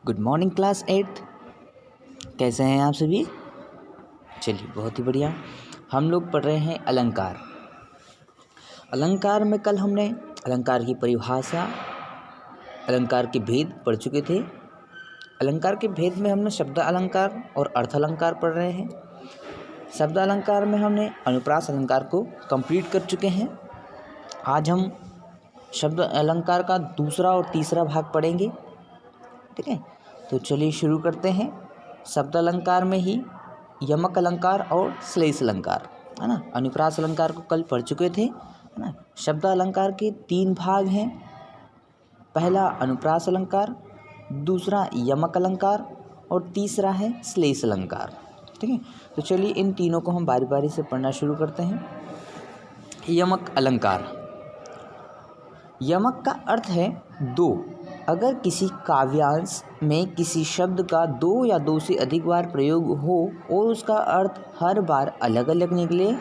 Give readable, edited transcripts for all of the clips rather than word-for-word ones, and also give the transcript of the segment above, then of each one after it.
Good morning class 8। कैसे हैं आप सभी? चलिए बहुत ही बढ़िया। हम लोग पढ़ रहे हैं अलंकार। अलंकार में कल हमने अलंकार की परिभाषा, अलंकार के भेद पढ़ चुके थे। अलंकार के भेद में हमने शब्द अलंकार और अर्थ अलंकार पढ़ रहे हैं। शब्द अलंकार में हमने अनुप्रास अलंकार को कंप्लीट कर चुके हैं। आज हम शब्द अलंकार का दूसरा और तीसरा भाग पढ़ेंगे। ठीक है, तो चलिए शुरू करते हैं। शब्द अलंकार में ही यमक अलंकार और श्लेष अलंकार, है ना। अनुप्रास अलंकार को कल पढ़ चुके थे, है ना। शब्द अलंकार के 3 भाग हैं। पहला अनुप्रास अलंकार, दूसरा यमक अलंकार और तीसरा है श्लेष अलंकार। ठीक है, तो चलिए इन तीनों को हम बारी बारी से पढ़ना शुरू करते हैं। यमक अलंकार। यमक का अर्थ है 2। अगर किसी काव्यांश में किसी शब्द का 2 या 2 से अधिक बार प्रयोग हो और उसका अर्थ हर बार अलग अलग निकले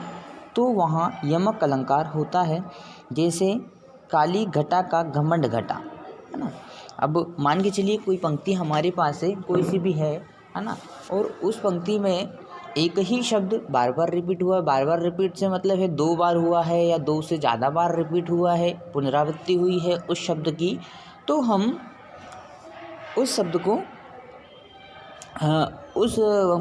तो वहाँ यमक अलंकार होता है। जैसे काली घटा का घमंड घटा, है ना। अब मान के चलिए कोई पंक्ति हमारे पास है, कोई सी भी है ना, और उस पंक्ति में एक ही शब्द बार बार रिपीट हुआ है। बार बार रिपीट से मतलब है 2 बार हुआ है या 2 से ज़्यादा बार रिपीट हुआ है, पुनरावृत्ति हुई है उस शब्द की, तो हम उस शब्द को उस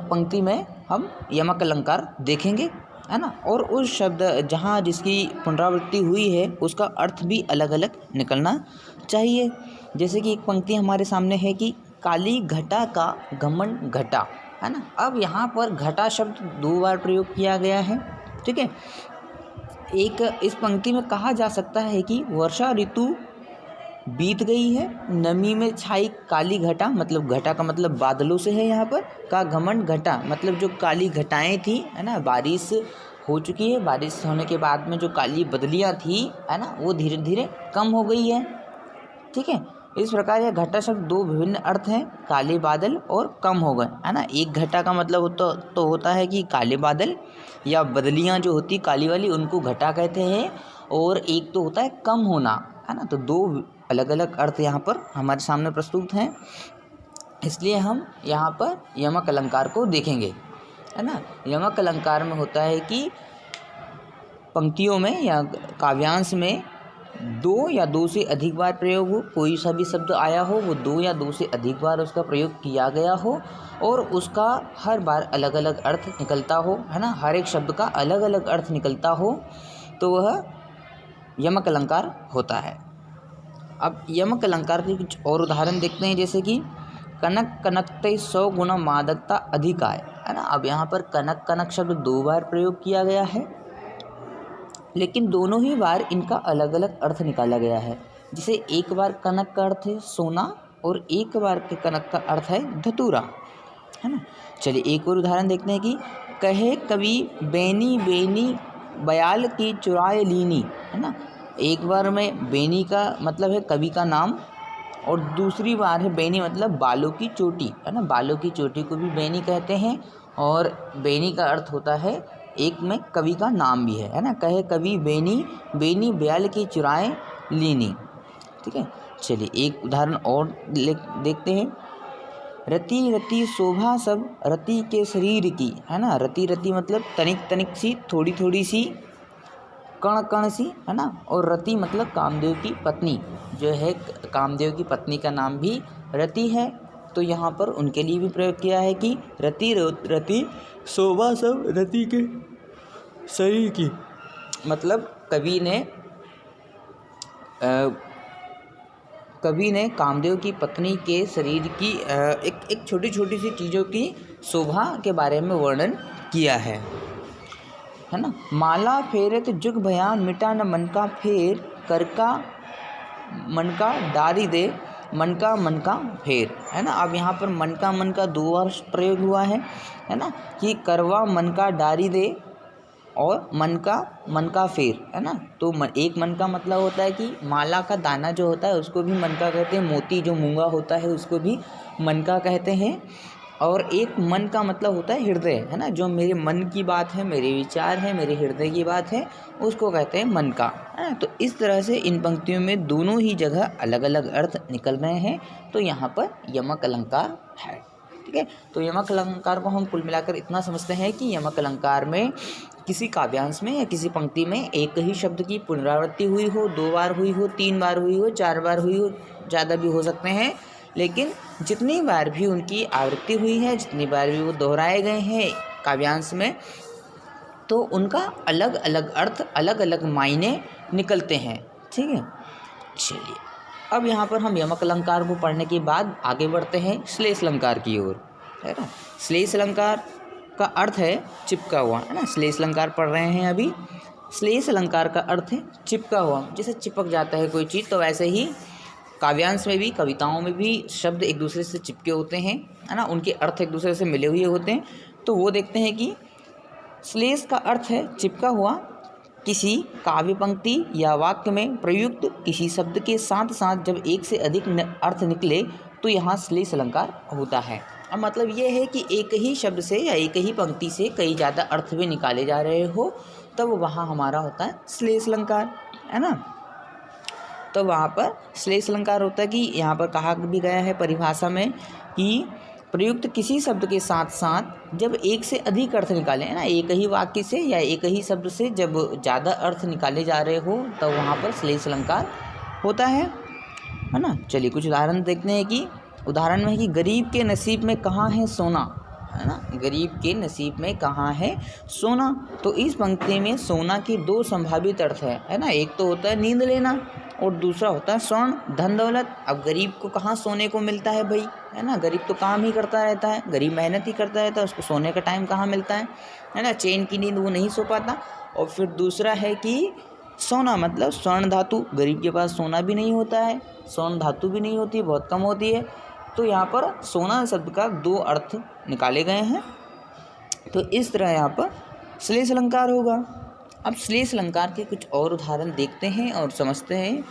पंक्ति में हम यमक अलंकार देखेंगे, है ना। और उस शब्द जहाँ जिसकी पुनरावृत्ति हुई है उसका अर्थ भी अलग अलग निकलना चाहिए। जैसे कि एक पंक्ति हमारे सामने है कि काली घटा का घमंड घटा, है ना। अब यहाँ पर घटा शब्द 2 बार प्रयोग किया गया है। ठीक है, एक इस पंक्ति में कहा जा सकता है कि वर्षा ऋतु बीत गई है, नमी में छाई काली घटा, मतलब घटा का मतलब बादलों से है यहाँ पर, का घमंड घटा मतलब जो काली घटाएं थी, है ना, बारिश हो चुकी है, बारिश होने के बाद में जो काली बदलियाँ थी, है ना, वो धीरे धीरे कम हो गई है। ठीक है, इस प्रकार यह घटा शब्द 2 विभिन्न अर्थ हैं, काले बादल और कम हो गए, है ना। एक घटा का मतलब तो होता है कि काले बादल या बदलियाँ जो होती काली वाली उनको घटा कहते हैं, और एक तो होता है कम होना, है ना। तो 2 अलग अलग अर्थ यहाँ पर हमारे सामने प्रस्तुत हैं, इसलिए हम यहाँ पर यमक अलंकार को देखेंगे, है ना। यमक अलंकार में होता है कि पंक्तियों में या काव्यांश में 2 या 2 से अधिक बार प्रयोग हो, कोई सा भी शब्द आया हो वो 2 या 2 से अधिक बार उसका प्रयोग किया गया हो और उसका हर बार अलग अलग अर्थ निकलता हो, है ना। हर एक शब्द का अलग अलग अर्थ निकलता हो तो वह यमक अलंकार होता है। अब यमक अलंकार के कुछ और उदाहरण देखते हैं, जैसे कि कनक कनकते 100 गुना मादकता अधिक आए, है ना। अब यहाँ पर कनक कनक शब्द 2 बार प्रयोग किया गया है, लेकिन दोनों ही बार इनका अलग अलग अर्थ निकाला गया है। जैसे एक बार कनक का अर्थ है सोना और एक बार के कनक का अर्थ है धतूरा, है ना। चलिए एक और उदाहरण देखते हैं कि कहे कवि बेनी बेनी बयाल की चुराए लीनी, है ना। एक बार में बेनी का मतलब है कवि का नाम और दूसरी बार है बेनी मतलब बालों की चोटी, है ना। बालों की चोटी को भी बेनी कहते हैं और बेनी का अर्थ होता है एक में कवि का नाम भी है ना। कहे कवि बेनी बेनी बयाल की चुराए लीनी। ठीक है, चलिए एक उदाहरण और देखते हैं। रति रति शोभा सब रति के शरीर की, है ना। रति रति मतलब तनिक तनिक सी, थोड़ी थोड़ी सी, कण कण सी, है ना। और रति मतलब कामदेव की पत्नी जो है, कामदेव की पत्नी का नाम भी रति है, तो यहाँ पर उनके लिए भी प्रयोग किया है कि रति रति शोभा सब रति के शरीर की, मतलब कवि ने कामदेव की पत्नी के शरीर की एक छोटी छोटी सी चीज़ों की शोभा के बारे में वर्णन किया है ना। माला फेरत जुग भया मिटा न मन का फेर, कर का मन का डारी दे मन का फेर, है ना। अब यहाँ पर मन का 2 बार प्रयोग हुआ है ना, कि करवा मन का डारी दे और मन का फेर, है ना। तो एक मन का मतलब होता है कि माला का दाना जो होता है उसको भी मन का कहते हैं, मोती जो मूंगा होता है उसको भी मन का कहते हैं, और एक मन का मतलब होता है हृदय, है ना, जो मेरे मन की बात है, मेरे विचार है, मेरे हृदय की बात है, उसको कहते हैं मन का, है ना। तो इस तरह से इन पंक्तियों में दोनों ही जगह अलग अलग अर्थ निकल रहे हैं। तो यहाँ पर यमक अलंकार है, ठीक है। तो यमक अलंकार को हम कुल मिलाकर इतना समझते हैं कि यमक अलंकार में किसी काव्यांश में या किसी पंक्ति में एक ही शब्द की पुनरावृत्ति हुई हो, 2 बार हुई हो, 3 बार हुई हो, 4 बार हुई हो, ज़्यादा भी हो सकते हैं, लेकिन जितनी बार भी उनकी आवृत्ति हुई है, जितनी बार भी वो दोहराए गए हैं काव्यांश में, तो उनका अलग अलग अर्थ, अलग अलग मायने निकलते हैं, ठीक है। चलिए, अब यहाँ पर हम यमक अलंकार को पढ़ने के बाद आगे बढ़ते हैं श्लेष अलंकार की ओर, है ना। श्लेष अलंकार का अर्थ है चिपका हुआ, है ना। श्लेष अलंकार पढ़ रहे हैं अभी। श्लेष अलंकार का अर्थ है चिपका हुआ, जैसे चिपक जाता है कोई चीज़, तो वैसे ही काव्यांश में भी, कविताओं में भी शब्द एक दूसरे से चिपके होते हैं, है ना, उनके अर्थ एक दूसरे से मिले हुए होते हैं। तो वो देखते हैं कि श्लेष का अर्थ है चिपका हुआ, किसी काव्य पंक्ति या वाक्य में प्रयुक्त किसी शब्द के साथ साथ जब एक से अधिक अर्थ निकले तो यहाँ श्लेष अलंकार होता है। अब मतलब ये है कि एक ही शब्द से या एक ही पंक्ति से कई ज़्यादा अर्थ भी निकाले जा रहे हो, तब वहाँ हमारा होता है श्लेष अलंकार, है ना। तो वहाँ पर श्लेष अलंकार होता है कि यहाँ पर कहा भी गया है परिभाषा में कि प्रयुक्त किसी शब्द के साथ साथ जब एक से अधिक अर्थ निकाले, है ना, एक ही वाक्य से या एक ही शब्द से जब ज़्यादा अर्थ निकाले जा रहे हो, तो वहाँ पर श्लेष अलंकार होता है ना। चलिए कुछ उदाहरण देखते हैं कि उदाहरण में है कि गरीब के नसीब में कहाँ है सोना, है ना, गरीब के नसीब में कहाँ है सोना। तो इस पंक्ति में सोना के 2 संभावित अर्थ है ना। एक तो होता है नींद लेना और दूसरा होता है स्वर्ण धन दौलत। अब गरीब को कहाँ सोने को मिलता है भाई, है ना, गरीब तो काम ही करता रहता है, गरीब मेहनत ही करता रहता है, उसको सोने का टाइम कहाँ मिलता है ना, चैन की नींद वो नहीं सो पाता। और फिर दूसरा है कि सोना मतलब स्वर्ण धातु, गरीब के पास सोना भी नहीं होता है, स्वर्ण धातु भी नहीं होती, बहुत कम होती है। तो यहाँ पर सोना शब्द का 2 अर्थ निकाले गए हैं। तो इस तरह यहाँ पर श्लेष अलंकार होगा। अब श्लेष अलंकार के कुछ और उदाहरण देखते हैं और समझते हैं।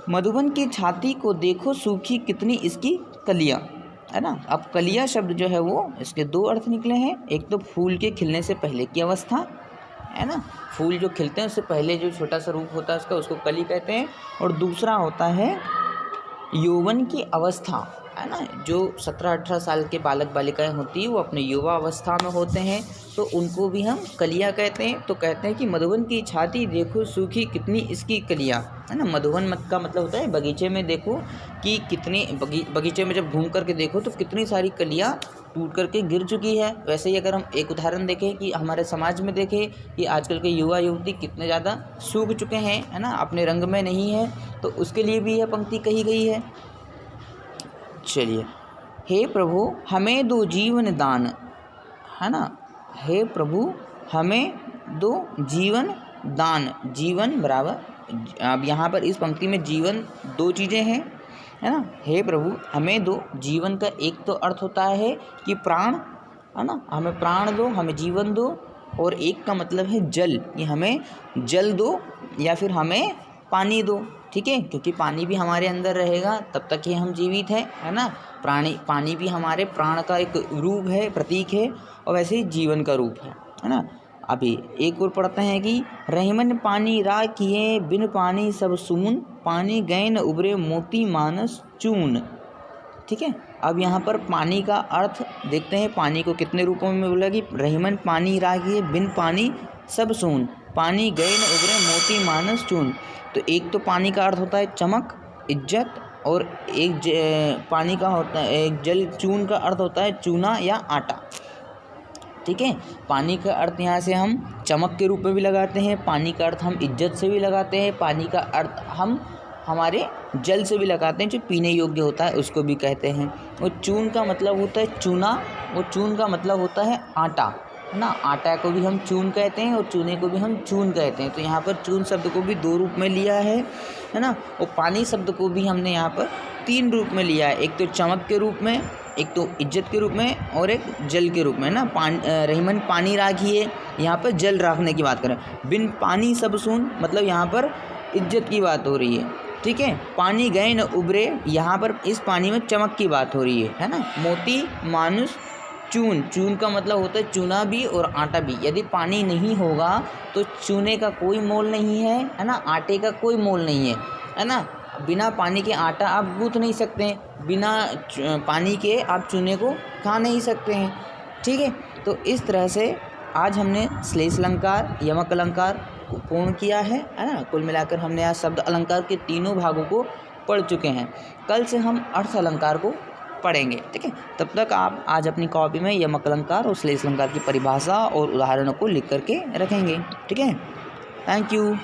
मधुबन की छाती को देखो सूखी कितनी इसकी कलियाँ, है ना। अब कलियाँ शब्द जो है वो इसके 2 अर्थ निकले हैं। एक तो फूल के खिलने से पहले की अवस्था, है ना, फूल जो खिलते हैं उससे पहले जो छोटा सा रूप होता है उसका, उसको कली कहते हैं। और दूसरा होता है यौवन की अवस्था, है ना, जो 17-18 साल के बालक बालिकाएं होती हैं वो अपने युवा अवस्था में होते हैं, तो उनको भी हम कलियाँ कहते हैं। तो कहते हैं कि मधुबन की छाती देखो सूखी कितनी इसकी कलियाँ, है ना। मधुबन मत का मतलब होता है बगीचे में देखो कि कितनी बगीचे में जब घूम करके देखो तो कितनी सारी कलियाँ टूट करके गिर चुकी है। वैसे ही अगर हम एक उदाहरण देखें कि हमारे समाज में देखें कि आजकल के युवा युवती कितने ज़्यादा सूख चुके हैं, है ना, अपने रंग में नहीं है, तो उसके लिए भी यह पंक्ति कही गई है। चलिए, हे प्रभु हमें दो जीवन दान, है ना, हे प्रभु हमें दो जीवन दान, जीवन बराबर, अब यहाँ पर इस पंक्ति में जीवन 2 चीज़ें हैं, है ना। हे प्रभु हमें दो, जीवन का एक तो अर्थ होता है कि प्राण, है ना, हमें प्राण दो, हमें जीवन दो। और एक का मतलब है जल, कि हमें जल दो या फिर हमें पानी दो, ठीक है, क्योंकि पानी भी हमारे अंदर रहेगा तब तक ही हम जीवित हैं, है ना। पानी भी हमारे प्राण का एक रूप है, प्रतीक है, और वैसे ही जीवन का रूप है ना। अभी एक और पढ़ते हैं कि रहीमन पानी राखिए बिन पानी सब सून, पानी गए न उबरे मोती मानस चून, ठीक है। अब यहाँ पर पानी का अर्थ देखते हैं, पानी को कितने रूपों में बोला कि रहीमन पानी राखिए बिन पानी सब सून, पानी गए न उबरे मोती मानस चून। तो एक तो पानी का अर्थ होता है चमक, इज्जत, और एक पानी का होता है, एक जल चून का अर्थ होता है चूना या आटा, ठीक है। पानी का अर्थ यहाँ से हम चमक के रूप में भी लगाते हैं, पानी का अर्थ हम इज्जत से भी लगाते हैं, पानी का अर्थ हम हमारे जल से भी लगाते हैं, जो पीने योग्य होता है उसको भी कहते हैं। और चून का मतलब होता है चूना, और चून का मतलब होता है आटा, है ना। आटा को भी हम चून कहते हैं और चूने को भी हम चून कहते हैं। तो यहाँ पर चून शब्द को भी 2 रूप में लिया है ना। और पानी शब्द को भी हमने यहाँ पर 3 रूप में लिया है, एक तो चमक के रूप में, एक तो इज्जत के रूप में, और एक जल के रूप में ना। रहीमन पानी राखिए, यहाँ पर जल राखने की बात करें। बिन पानी सब सून, मतलब यहाँ पर इज्जत की बात हो रही है, ठीक है। पानी गए न उबरे, यहाँ पर इस पानी में चमक की बात हो रही है ना। मोती मानुष चून, चून का मतलब होता है चूना भी और आटा भी। यदि पानी नहीं होगा तो चूने का कोई मोल नहीं है ना, आटे का कोई मोल नहीं है ना। बिना पानी के आटा आप गूँथ नहीं सकते हैं, बिना पानी के आप चूने को खा नहीं सकते हैं, ठीक है। तो इस तरह से आज हमने श्लेष अलंकार, यमक अलंकार को पूर्ण किया है ना। कुल मिलाकर हमने आज शब्द अलंकार के तीनों भागों को पढ़ चुके हैं। कल से हम अर्थ अलंकार को पढ़ेंगे, ठीक है। तब तक आप आज अपनी कॉपी में यमक अलंकार और श्लेष अलंकार की परिभाषा और उदाहरणों को लिख करके रखेंगे, ठीक है। Thank you.